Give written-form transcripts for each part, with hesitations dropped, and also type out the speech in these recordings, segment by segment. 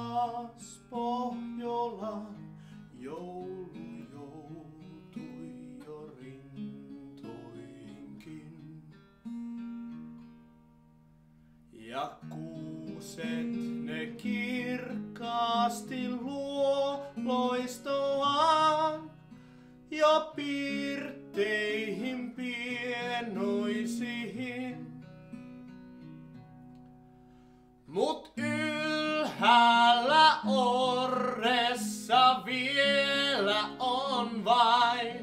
taas Pohjolaan, joulu joutui jo rintoihinkin. Ja kuuset ne kirkkaasti luo loistoaan jo pirtteihin pienoisiin. Mut ylhäällä orressa vielä on vain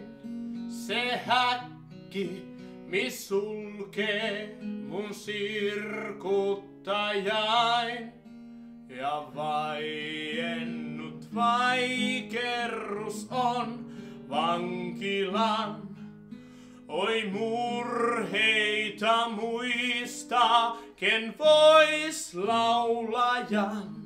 se häkki, mis sulkee mun sirkuttajain. Ja vaiennut vaikerrus on vankilan. Oi murheita muista, ken vois laulajan.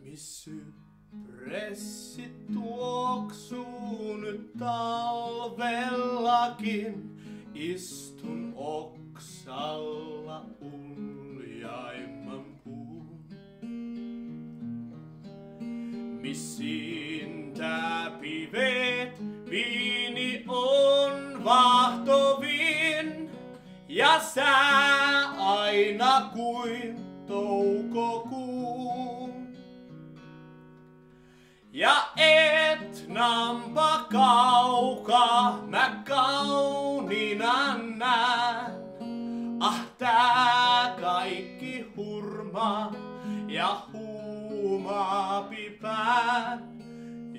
Mis sypressit tuoksuu nyt talvellakin, istun oksalla uljaimman puun. Missä pivet viini on vahtovin ja sää aina kuin toukokuun. Ja Etnampa kaukaa mä kauniina näen. Ah, tää kaikki hurmaa ja huumaapi pään.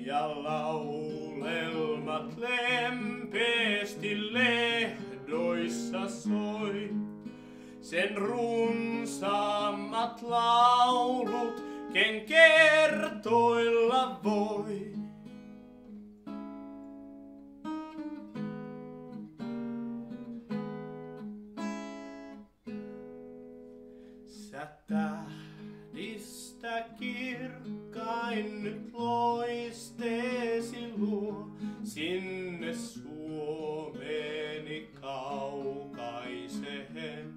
Ja laulelmat lempeästi lehdoissa soi. Sen runsaammat laulut, ken kertoilla voi. Sä tähdistä kirkkain nyt loisteesi luo sinne Suomeni kaukaiseen.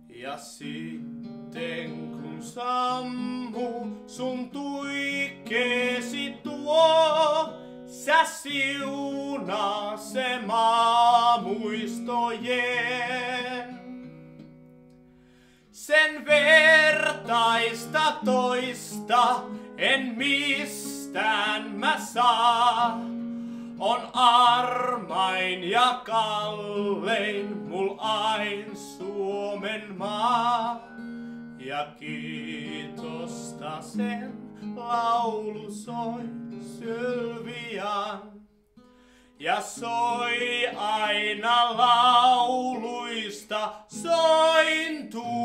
Ja sitten kun sammuu sun tuikkeesi tuo, sä siunaa se maa muistojen. Sen vertaista toista en mistään mä saa. On armain ja kallein mul ain Suomen maa. Ja kiitosta sen laulu soi sylviaan. Ja soi aina lauluista sointuu.